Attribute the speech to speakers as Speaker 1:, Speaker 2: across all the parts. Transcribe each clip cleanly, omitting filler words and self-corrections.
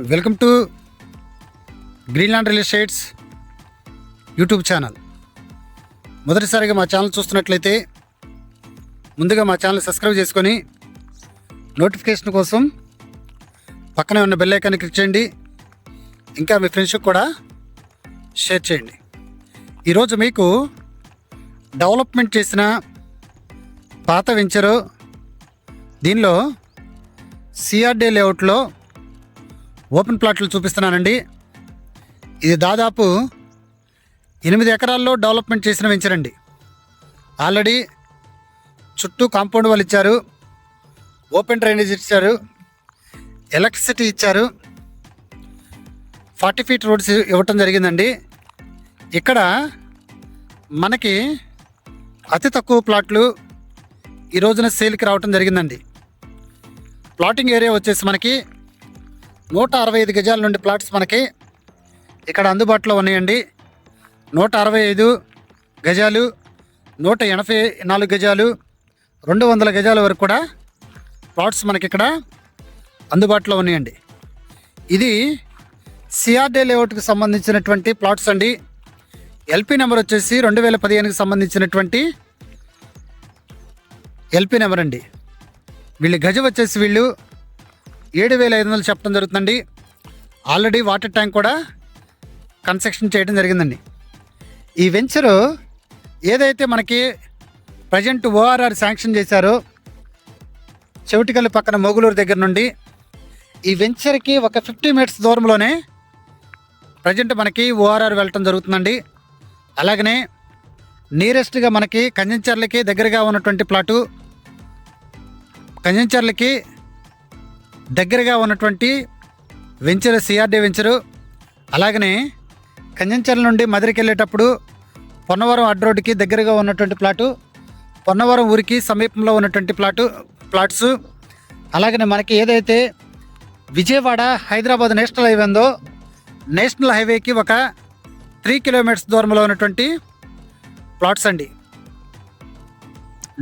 Speaker 1: Welcome to Greenland real estates YouTube channel. మొదటిసారిగా మా channel చూస్తున్నట్లయితే ముందుగా మా ఛానల్ సబ్స్క్రైబ్ చేసుకొని నోటిఫికేషన్ కోసం పక్కనే ఉన్న బెల్ ఐకాన్ని క్లిక్ చేయండి. ఇంకా మీ ఫ్రెండ్స్కి కూడా షేర్ చేయండి. ఈరోజు మీకు డెవలప్మెంట్ చేసిన పాత వెంచరు, దీనిలో సిఆర్డే లేఅవుట్లో ఓపెన్ ప్లాట్లు చూపిస్తున్నానండి. ఇది దాదాపు 8 ఎకరాల్లో డెవలప్మెంట్ చేసిన వెంచర్ అండి. ఆల్రెడీ చుట్టూ కాంపౌండ్ వాళ్ళు ఇచ్చారు, ఓపెన్ డ్రైనేజ్ ఇచ్చారు, ఎలక్ట్రిసిటీ ఇచ్చారు, 40 ఫీట్ రోడ్స్ ఇవ్వటం జరిగిందండి. ఇక్కడ మనకి అతి తక్కువ ప్లాట్లు ఈ రోజున సేల్కి రావటం జరిగిందండి. ప్లాటింగ్ ఏరియా వచ్చేసి మనకి 165 గజాల నుండి ప్లాట్స్ మనకి ఇక్కడ అందుబాటులో ఉన్నాయండి. 165 గజాలు, 184 గజాలు, 200 గజాల వరకు కూడా ప్లాట్స్ మనకి ఇక్కడ అందుబాటులో ఉన్నాయండి. ఇది సిఆర్డే లేఅవుట్కి సంబంధించినటువంటి ప్లాట్స్ అండి. ఎల్పీ నెంబర్ వచ్చేసి 2015కి సంబంధించినటువంటి ఎల్పీ నెంబర్ అండి. వీళ్ళు గజం వచ్చేసి వీళ్ళు 7,500 చెప్పడం జరుగుతుందండి. ఆల్రెడీ వాటర్ ట్యాంక్ కూడా కన్స్ట్రక్షన్ చేయడం జరిగిందండి. ఈ వెంచరు ఏదైతే మనకి ప్రజెంట్ ఓఆర్ఆర్ శాంక్షన్ చేశారో చెవిటికల్లి పక్కన మొగులూరు దగ్గర నుండి ఈ వెంచర్కి ఒక 50 మీటర్స్ దూరంలోనే ప్రజెంట్ మనకి ఓఆర్ఆర్ వెళ్ళటం జరుగుతుందండి. అలాగనే నియరెస్ట్గా మనకి కంజంచర్లకి దగ్గరగా ఉన్నటువంటి ప్లాటు, కంజంచర్లకి దగ్గరగా ఉన్నటువంటి వెంచరు సిఆర్డే వెంచరు, అలాగనే కంజంచర్ల నుండి మధురకి వెళ్ళేటప్పుడు పొన్నవరం అడ్డ రోడ్డుకి దగ్గరగా ఉన్నటువంటి ప్లాటు, పొన్నవరం ఊరికి సమీపంలో ఉన్నటువంటి ప్లాట్స్, అలాగనే మనకి ఏదైతే విజయవాడ హైదరాబాద్ నేషనల్ హైవే ఉందో నేషనల్ హైవేకి ఒక 3 కిలోమీటర్స్ దూరంలో ఉన్నటువంటి ప్లాట్స్ అండి.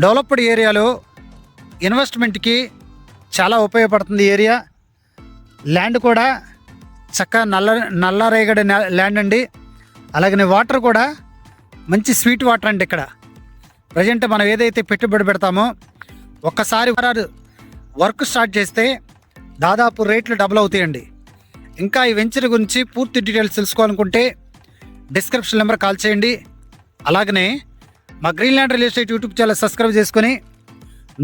Speaker 1: డెవలప్డ్ ఏరియాలో ఇన్వెస్ట్మెంట్కి చాలా ఉపయోగపడుతుంది ఏరియా. ల్యాండ్ కూడా చక్కగా నల్లరేగడి ల్యాండ్ అండి. అలాగనే వాటర్ కూడా మంచి స్వీట్ వాటర్ అండి. ఇక్కడ ప్రజెంట్ మనం ఏదైతే పెట్టుబడి పెడతామో ఒక్కసారి వర్క్ స్టార్ట్ చేస్తే దాదాపు రేట్లు డబుల్ అవుతాయండి. ఇంకా ఈ వెంచర్ గురించి పూర్తి డీటెయిల్స్ తెలుసుకోవాలనుకుంటే డిస్క్రిప్షన్ నెంబర్ కాల్ చేయండి. అలాగనే మా Greenland real estate YouTube channel subscribe చేసుకొని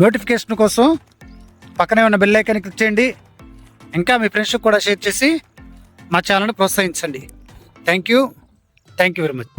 Speaker 1: నోటిఫికేషన్ కోసం పక్కనే ఉన్న బెల్ ఐకాన్ని క్లిక్ చేయండి. ఇంకా మీ ఫ్రెండ్స్కి కూడా షేర్ చేసి మా ఛానల్ని ప్రోత్సహించండి. Thank you very much.